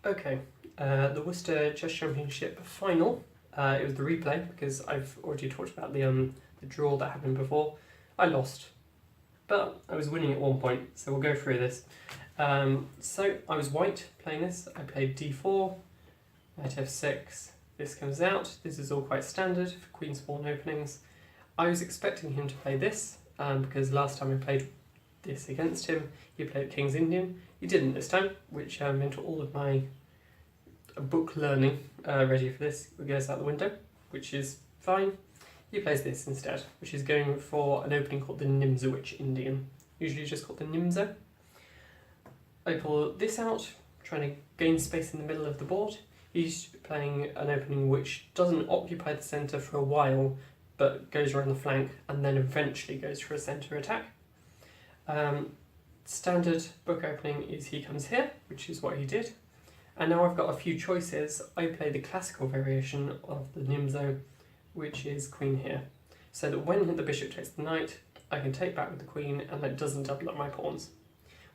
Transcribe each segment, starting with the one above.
Okay, the Worcester Chess Championship final. It was the replay because I've already talked about the draw that happened before. I lost, but I was winning at one point, so we'll go through this. So I was white playing this. I played d4, knight f6. This comes out. This is all quite standard for queen's pawn openings. I was expecting him to play this because last time I played this against him, he played King's Indian. He didn't this time, which meant all of my book learning ready for this goes out the window, which is fine. He plays this instead, which is going for an opening called the Nimzowitsch Indian, usually just called the Nimzo. I pull this out, trying to gain space in the middle of the board. He's playing an opening which doesn't occupy the centre for a while, but goes around the flank and then eventually goes for a centre attack. Standard book opening is he comes here, which is what he did. And now I've got a few choices. I play the classical variation of the Nimzo, which is queen here. So that when the bishop takes the knight, I can take back with the queen and that doesn't double up my pawns.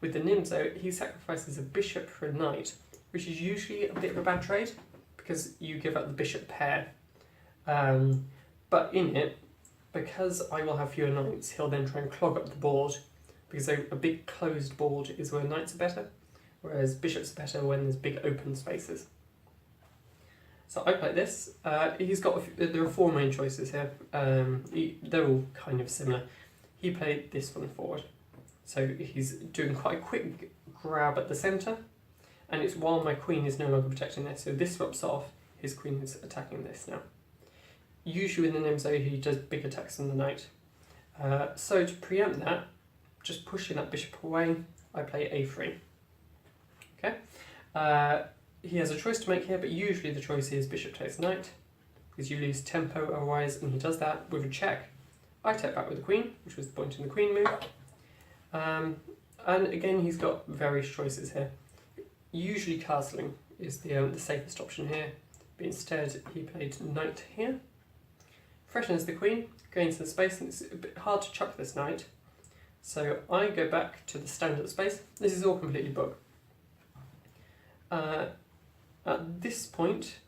With the Nimzo, he sacrifices a bishop for a knight, which is usually a bit of a bad trade because you give up the bishop pair. But in it, because I will have fewer knights, he'll then try and clog up the board because a big closed board is where knights are better, whereas bishops are better when there's big open spaces. So I play this. There are four main choices here. They're all kind of similar. He played this one forward. So he's doing quite a quick grab at the centre, and it's while my queen is no longer protecting this. So this swaps off, his queen is attacking this now. Usually in the Nimzo he does big attacks on the knight. So to preempt that, just pushing that bishop away, I play a3. Okay. He has a choice to make here, but usually the choice is bishop takes knight, because you lose tempo otherwise, and he does that with a check. I take back with the queen, which was the point in the queen move. And again, he's got various choices here. Usually castling is the safest option here, but instead he played knight here. Freshens the queen, gains some space, and it's a bit hard to chuck this knight. So I go back to the standard space. This is all completely book. At this point,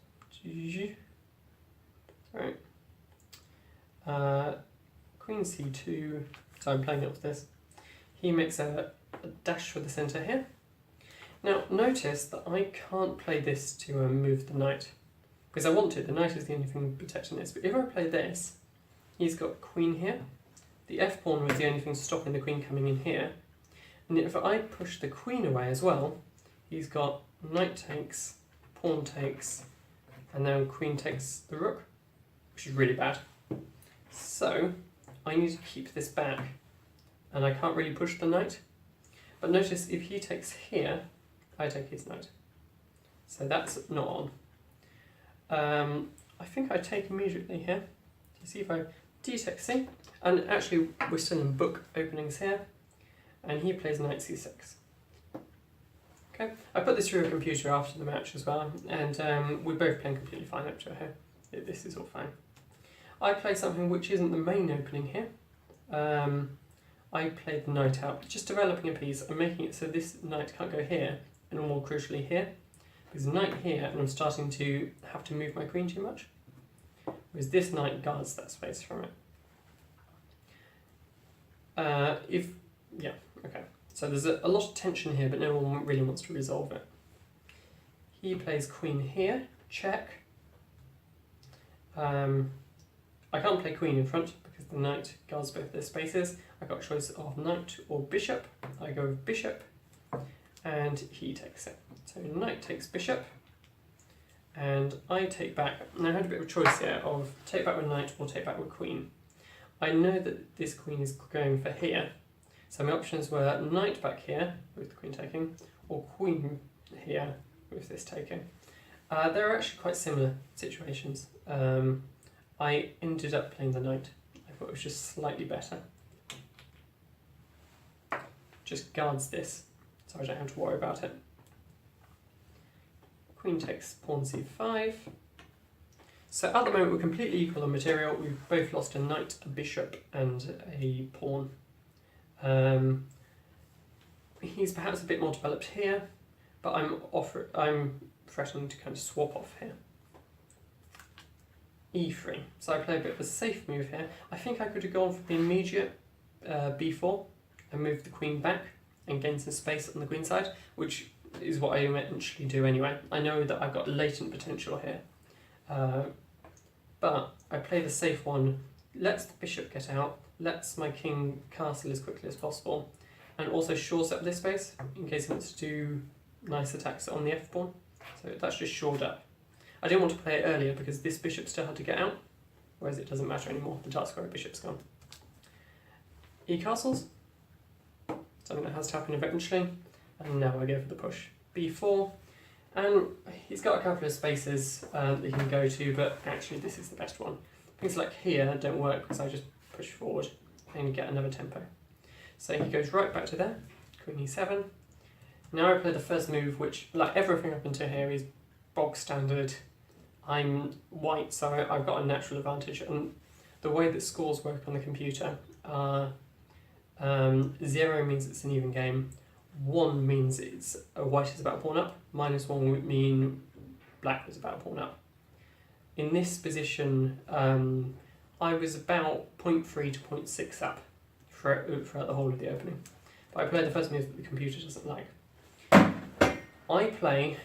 sorry, queen c2, so I'm playing it with this. He makes a dash for the centre here. Now notice that I can't play this to move the knight, because I want to. The knight is the only thing protecting this, but if I play this, he's got queen here. The f-pawn was the only thing stopping the queen coming in here. And if I push the queen away as well, he's got knight takes, pawn takes, and now queen takes the rook, which is really bad. So I need to keep this back, and I can't really push the knight. But notice if he takes here, I take his knight. So that's not on. I think I take immediately here. You see if I d-take c, and actually we're still in book openings here, and he plays knight c6. Okay, I put this through a computer after the match as well, and we're both playing completely fine up to here. This is all fine. I play something which isn't the main opening here. I played the knight out, just developing a piece. I'm making it so this knight can't go here, and more crucially here, because the knight here, and I'm starting to have to move my queen too much, whereas this knight guards that space from it. Okay. So there's a lot of tension here, but no one really wants to resolve it. He plays queen here, check. I can't play queen in front because the knight guards both their spaces. I got a choice of knight or bishop. I go with bishop, and he takes it. So knight takes bishop, and I take back. Now I had a bit of a choice here of take back with knight or take back with queen. I know that this queen is going for here, so my options were knight back here with the queen taking, or queen here with this taking. They're actually quite similar situations. I ended up playing the knight. I thought it was just slightly better. Just guards this, so I don't have to worry about it. Queen takes pawn c5. So at the moment we're completely equal on material. We've both lost a knight, a bishop, and a pawn. He's perhaps a bit more developed here, but I'm threatening to kind of swap off here. E3. So I play a bit of a safe move here. I think I could have gone for the immediate b4 and moved the queen back and gain some space on the queen side, which is what I eventually do anyway. I know that I've got latent potential here, but I play the safe one, lets the bishop get out, lets my king castle as quickly as possible, and also shores up this space in case he wants to do nice attacks on the f-pawn. So that's just shored up. I didn't want to play it earlier because this bishop still had to get out, whereas it doesn't matter anymore, the dark square bishop's gone. E-castles, something that has to happen eventually, and now I go for the push. B4, and he's got a couple of spaces that he can go to, but actually this is the best one. Things like here don't work because I just push forward and get another tempo. So he goes right back to there, queen e7. Now I play the first move, which, like everything up until here, is bog standard. I'm white, so I've got a natural advantage, and the way that scores work on the computer are 0 means it's an even game, 1 means it's white is about to pawn up, -1 would mean black was about to pawn up. In this position, I was about 0.3 to 0.6 up throughout the whole of the opening. But I play the first move that the computer doesn't like. I play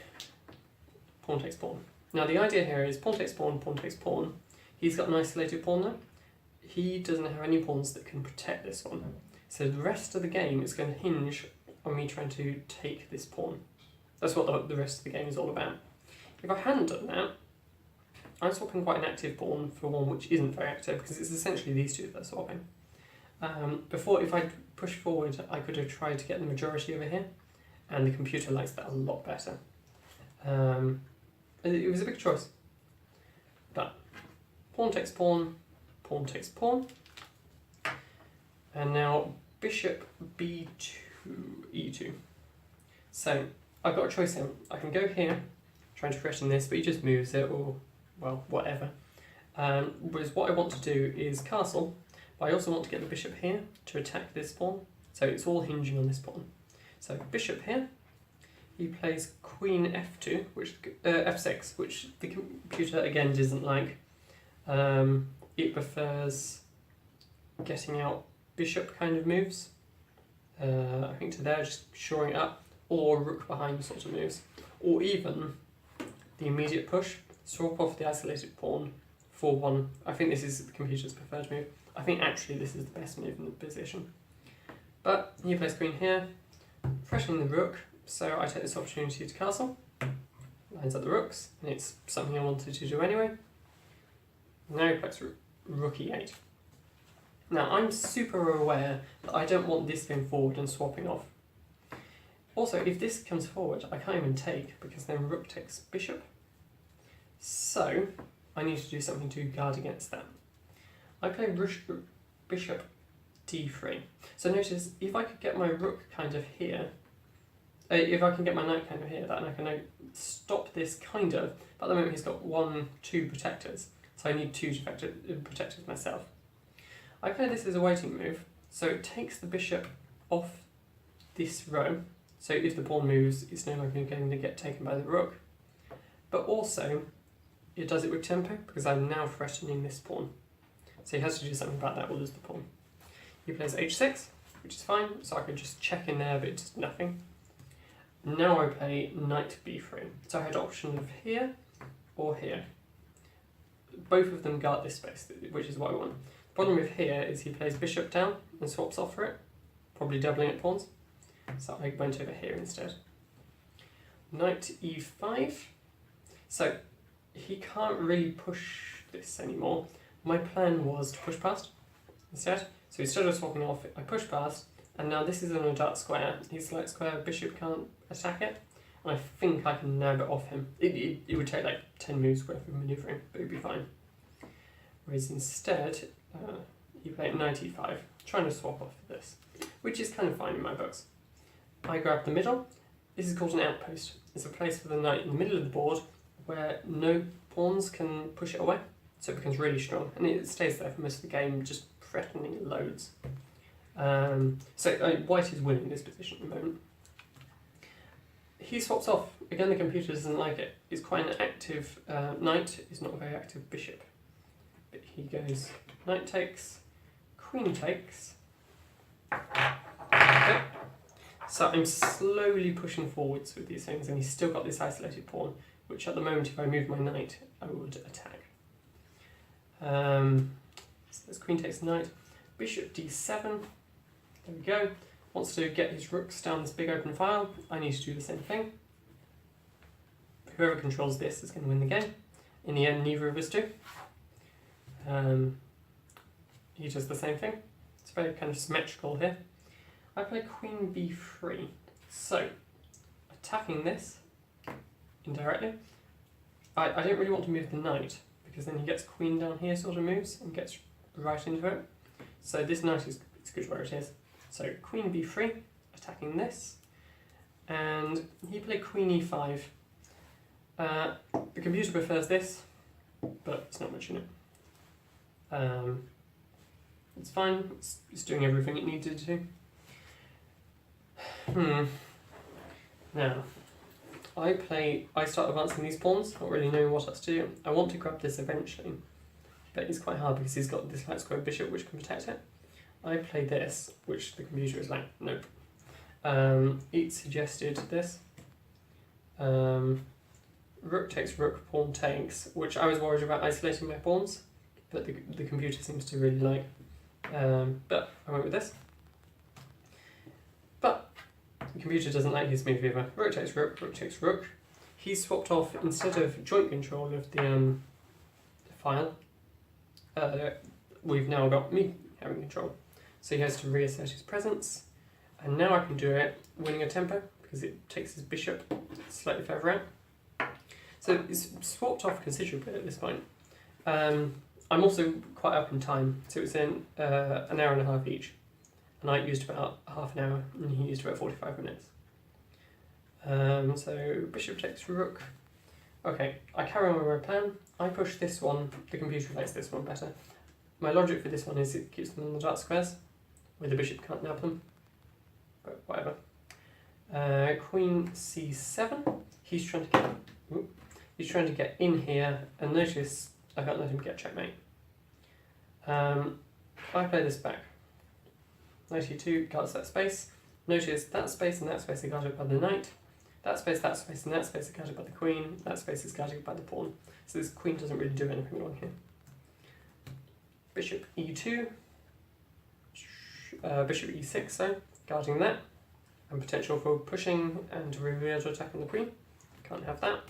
pawn takes pawn. Now the idea here is pawn takes pawn, pawn takes pawn. He's got an isolated pawn there. He doesn't have any pawns that can protect this one. So the rest of the game is going to hinge on me trying to take this pawn. That's what the rest of the game is all about. If I hadn't done that, I'm swapping quite an active pawn for one which isn't very active, because it's essentially these two that are swapping. Before, if I'd pushed forward, I could have tried to get the majority over here, and the computer likes that a lot better. It was a big choice. But pawn takes pawn, pawn takes pawn. And now bishop b2, e2. So I've got a choice here. I can go here, trying to threaten this, but he just moves it, or, well, whatever. Whereas what I want to do is castle, but I also want to get the bishop here to attack this pawn. So it's all hinging on this pawn. So bishop here, he plays queen f2, which f6, which the computer again doesn't like. It prefers getting out bishop kind of moves. I think to there, just shoring it up, or rook behind sort of moves, or even the immediate push, swap off the isolated pawn for one. I think this is the computer's preferred move. I think actually this is the best move in the position. But he plays queen here, threatening the rook, so I take this opportunity to castle. Lines up the rooks, and it's something I wanted to do anyway. Now he plays rook e8. Now I'm super aware that I don't want this going forward and swapping off. Also, if this comes forward, I can't even take, because then rook takes bishop. So I need to do something to guard against that. I play bishop d3. So notice, if I could get my rook kind of here, if I can get my knight kind of here, then I can now stop this kind of. But at the moment he's got 2 protectors, so I need 2 protectors myself. I play this as a waiting move, so it takes the bishop off this row, so if the pawn moves, it's no longer going to get taken by the rook. But also, it does it with tempo, because I'm now threatening this pawn. So he has to do something about that or lose the pawn. He plays h6, which is fine, so I can just check in there, but it does nothing. Now I play knight b3. So I had option of here or here. Both of them guard this space, which is what I want. The problem with here is he plays bishop down and swaps off for it, probably doubling at pawns. So I went over here instead. Knight e5. So he can't really push this anymore. My plan was to push past instead. So instead of swapping off, I push past, and now this is on a dark square. His light square bishop can't attack it, and I think I can nab it off him. It would take like 10 moves worth of manoeuvring, but it'd be fine. Whereas instead, he played knight e5, trying to swap off this, which is kind of fine in my books. I grab the middle. This is called an outpost. It's a place for the knight in the middle of the board where no pawns can push it away, so it becomes really strong, and it stays there for most of the game, just threatening loads. So white is winning this position at the moment. he swaps off. Again, the computer doesn't like it. It's quite an active knight. It's not a very active bishop. But he goes knight takes, queen takes. Okay. So I'm slowly pushing forwards with these things, and he's still got this isolated pawn, which at the moment, if I move my knight, I would attack. So there's queen takes knight, bishop d7. There we go. Wants to get his rooks down this big open file. I need to do the same thing. Whoever controls this is going to win the game. In the end, neither of us do. He does the same thing. It's very kind of symmetrical here. I play queen b3. So, attacking this indirectly. I don't really want to move the knight, because then he gets queen down here, sort of moves, and gets right into it. So this knight is it's good where it is. So queen b3, attacking this, and he played queen e5. The computer prefers this, but it's not much in it. It's fine, it's doing everything it needed to. Now, I start advancing these pawns, not really knowing what else to do. I want to grab this eventually, but it's quite hard because he's got this light square bishop which can protect it. I play this, which the computer is like, nope. It suggested this. Rook takes rook, pawn takes, which I was worried about isolating my pawns, but the computer seems to really like. But I went with this. But the computer doesn't like his move either. Rook takes rook, rook takes rook. He swapped off, instead of joint control of the file, we've now got me having control. So he has to reassert his presence, and now I can do it winning a tempo because it takes his bishop slightly further out. So it's swapped off considerably at this point. I'm also quite up in time, so it's in an hour and a half each, and I used about half an hour and he used about 45 minutes. So bishop takes rook. Okay, I carry on with my plan. I push this one, the computer likes this one better. My logic for this one is it keeps them on the dark squares, where the bishop can't nab them, but whatever. Queen c7. He's trying to get in here, and notice I can't let him get checkmate. I play this back. Knight e2 guards that space. Notice that space and that space are guarded by the knight. That space and that space are guarded by the queen. That space is guarded by the pawn. So this queen doesn't really do anything along here. Bishop e2. Bishop e6, so guarding that. And potential for pushing and reveal to attack on the queen. Can't have that.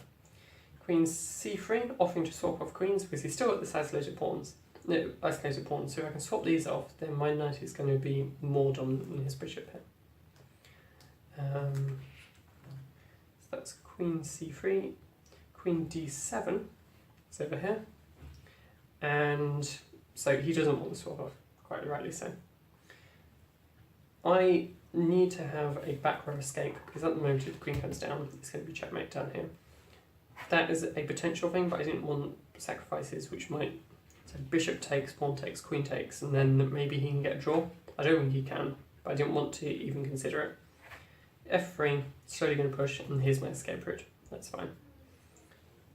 Queen c3, offering to swap off queens because he's still got this isolated pawns. No, isolated pawns, so if I can swap these off, then my knight is going to be more dominant than his bishop here. So that's queen c3, queen d7 is over here, and so he doesn't want to swap off, quite rightly so. I need to have a back row escape because at the moment if the queen comes down, it's going to be checkmate down here. That is a potential thing, but I didn't want sacrifices which might... So bishop takes, pawn takes, queen takes, and then maybe he can get a draw. I don't think he can, but I didn't want to even consider it. F3, slowly going to push, and here's my escape route. That's fine.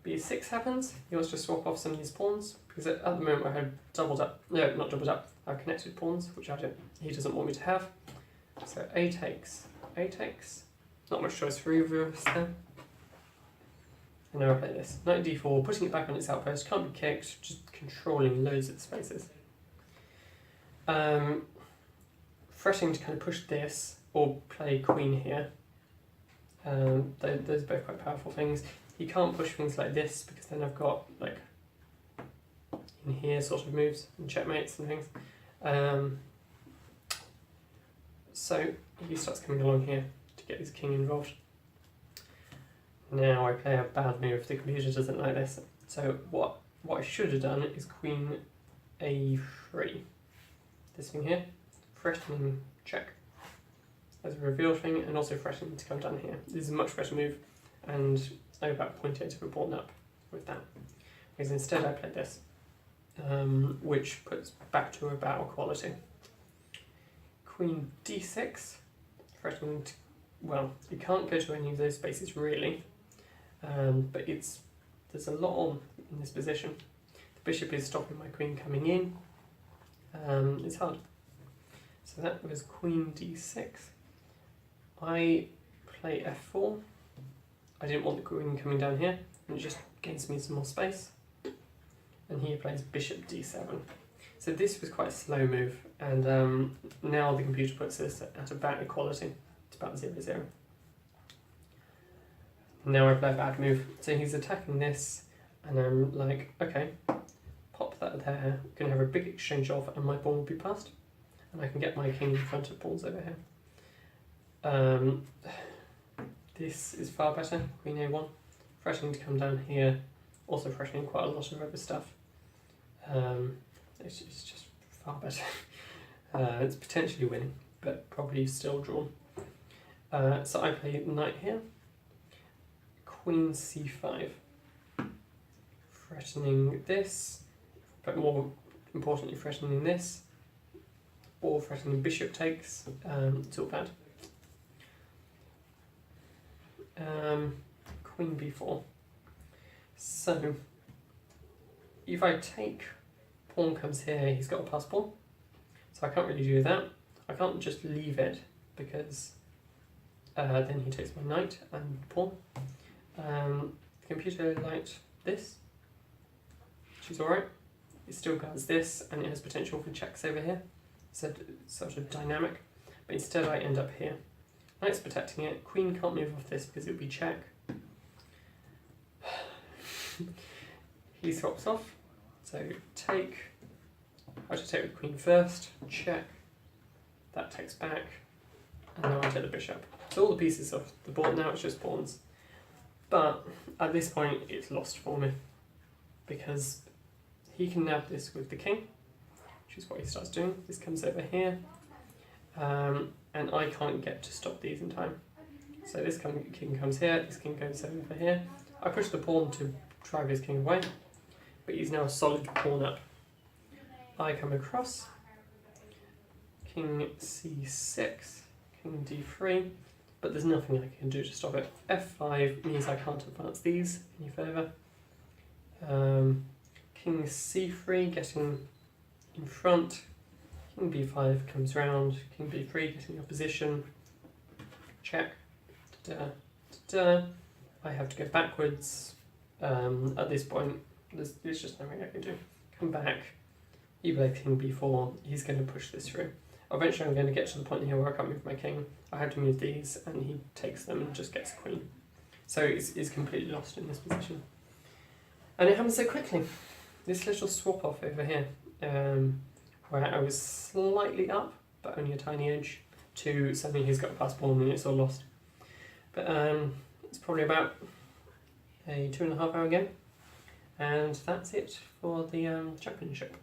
B6 happens. He wants to swap off some of these pawns, because at the moment I have doubled up. No, not doubled up. I have connected pawns, which he doesn't want me to have. So A takes, A takes. Not much choice for either of us then. And now I play this. Knight d4, putting it back on its outpost, can't be kicked, just controlling loads of the spaces. Fretting to kind of push this, or play queen here. Those are both quite powerful things. You can't push things like this, because then I've got, like, in here sort of moves, and checkmates and things. So he starts coming along here to get his king involved. Now I play a bad move, the computer doesn't like this. So what I should have done is queen a3. This thing here, threatening check as a reveal thing, and also threatening to come down here. This is a much better move, and I'm about 0.8 of a pawn up with that. Because instead I play this, which puts back to about equality. Queen d6, threatening to well, you can't go to any of those spaces really, but there's a lot on in this position. The bishop is stopping my queen coming in. It's hard. So that was queen d6. I play f4. I didn't want the queen coming down here, and it just gains me some more space. And he plays bishop d7. So this was quite a slow move, and now the computer puts this at about equality. It's about 0-0. Now I play a bad move. So he's attacking this, and I'm like, okay, pop that there. We're going to have a big exchange off, and my pawn will be passed. And I can get my king in front of pawns over here. This is far better. Queen a1. Threatening to come down here. Also threatening quite a lot of other stuff. It's just far better. It's potentially winning, but probably still drawn. So I play knight here. Queen c5. Threatening this, but more importantly threatening this. Or threatening bishop takes. It's all bad. Queen b4. So if I take, pawn comes here, he's got a pass pawn, so I can't really do that. I can't just leave it because then he takes my knight and pawn. The computer liked this, which is alright. It still guards this, and it has potential for checks over here, so it's sort of dynamic, but instead I end up here. Knight's protecting it, queen can't move off this because it would be check. He swaps off, so take, I should take with queen first, check, that takes back, and now I take the bishop. So all the pieces of the board now, it's just pawns. But at this point it's lost for me, because he can nab this with the king, which is what he starts doing. This comes over here, and I can't get to stop these in time. So this king comes here, this king goes over here. I push the pawn to drive his king away, but he's now a solid pawn up. I come across, king c6, king d3, but there's nothing I can do to stop it. f5 means I can't advance these any further. King c3 getting in front, king b5 comes round, king b3 getting opposition, check, da-da, I have to go backwards. At this point, there's just nothing I can do. Come back, he plays king b4, he's going to push this through. Eventually I'm going to get to the point here where I can't move my king. I have to move these, and he takes them and just gets queen. So he's completely lost in this position. And it happens so quickly. This little swap off over here, where I was slightly up, but only a tiny edge, to suddenly he's got a pass pawn and it's all lost. But it's probably about a 2.5 hour game, and that's it for the championship.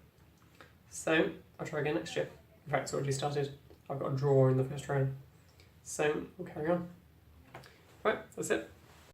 So I'll try again next year. In fact, it's already started. I've got a draw in the first round. So we'll carry on. Right, that's it.